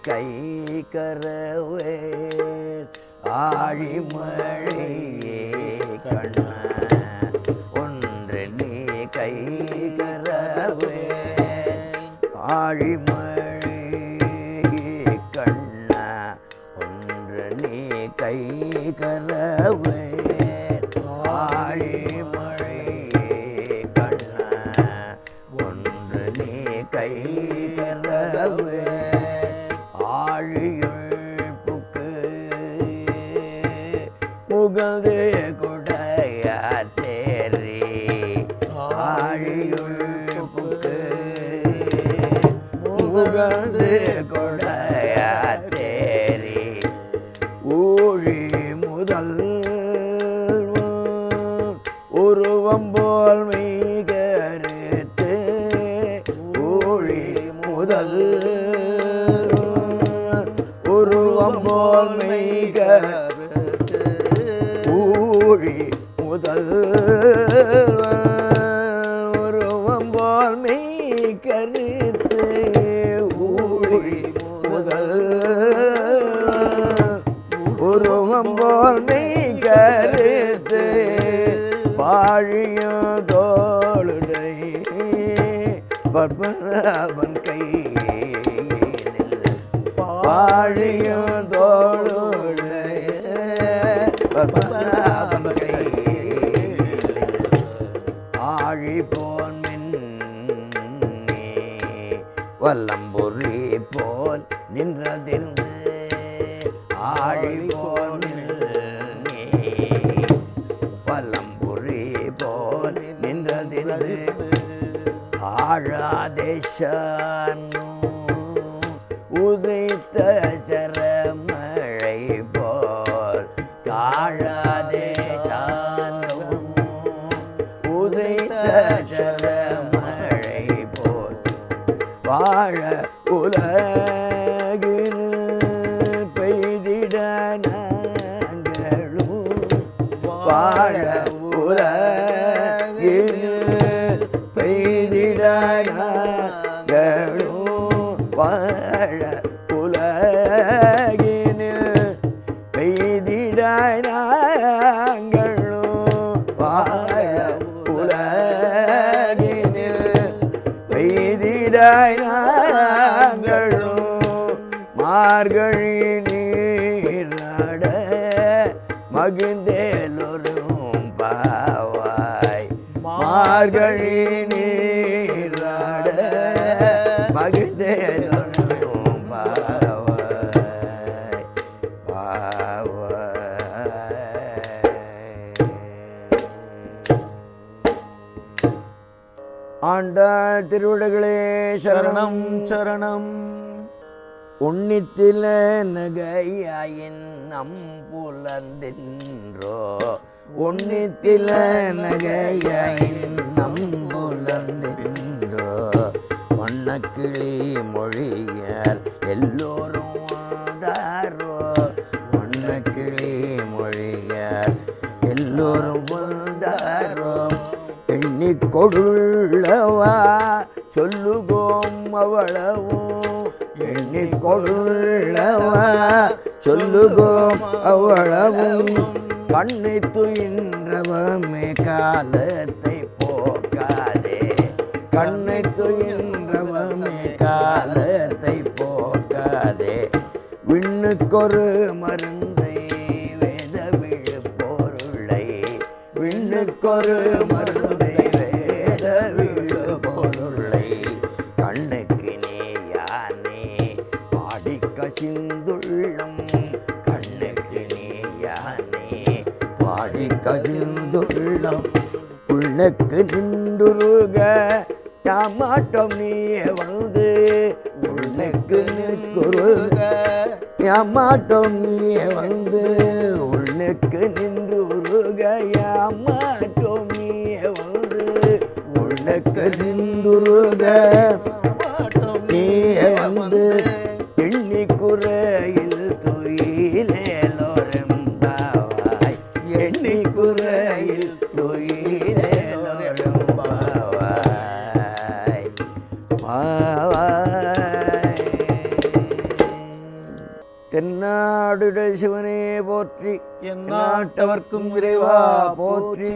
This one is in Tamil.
கை கரவேல் ஆழிமழையே கண்ண ஒன்று நீ கை கரவேல் ஆழிமழையே கண்ண ஒன்று நீ கை கரவேல் ஆழிமழையே கண்ண ஒன்று நீ கை முகந்து கொடைய தேரி ஆழியுள் புக்கு முகந்து கொடைய தேரி ஊழி முதல் உருவம் போல் மெய்கருத்து ஊழி முதல் உருவம் போல் மெய்கருத்து ஊழி முதல் உருவம் போல் மெய்கருத்து ஊழி முதல் உருவம் போல் மெய்கருத்து பாழியும் தோளுடை பத்மநாபன் கையினில் பாழியும் தோளுடை பத்மநாபன் கையினில் ஆழி போன் மின்னி வல்லம்புரி போல் நின்றதிருந்து ஆழி போன் மின்னி வல்லம்புரி போல் நின்றதிருந்து ஆழாதேசன்னு உதைத்த சரமழை போல் தாழாதேசன்னு உதைத்த சரமழை போல் வாழ உலகில் பெய்திட நாங்களும் வாழ உலகில் பெய்திட நாங்களும் வாழ உலகினில் பெய்திட நாங்களும் வாழ உலகினில் பெய்திட நாங்களும் மார்கழி நீராட மகிழ்ந்தேலொரும் பாவாய் மார்கழி நீராட மகிழ்ந்தேலொரும் பாவாய் பாவாய். ஆண்டாள் திருவிடங்களே சரணம் சரணம். உன்னித்தில நகையாயின் நம் புலந்தின்றோ உன்னித்தில நகையாயின் நம் புலந்தின்றோ வண்ணக்கிளி மொழியால் எல்லோரும் வந்தாரோ வண்ணக்கிளி மொழியால் எல்லோரும் வந்தாரோ எண்ணிக்கொடுள்ளவா சொல்லுகோம் அவளவும் எண்ணிக்கொடுள்ளவா சொல்லுகோம் அவளவும் கண்ணை துயின்றவமே காலத்தை போக்காதே கண்ணை துயின்றவமே காலத்தை போக்காதே விண்ணுக்கொரு மருந்தை வேத விழு பொருளை விண்ணுக்கொரு மருந்தை வேத விழு பொருளை கண்ணுக்கு நீயானே பாடி கசிந்துள்ளம் கண்ணுக்கு நீயானே பாடி கசிந்துள்ளம் உள்ளக்கு நின்றுருக யாமாட்டம் நீயே வந்து உள்ளக்கு நிற்குருக யாமாட்டம் நீயே வந்து உள்ளக்கு நின்றுருக யாமாட்டம் நீயே வந்து உள்ளக்கு நின்றுருக நீயே வந்து எண்ணிக்குறையில் துயிலேலோரும் பாவாய் எண்ணிக்குறையில் துயிலேலோரும் பாவாய் பாவாய். தென்னாடுடைய சிவனே போற்றி, எந்நாட்டவர்க்கும் இறைவா போற்றி.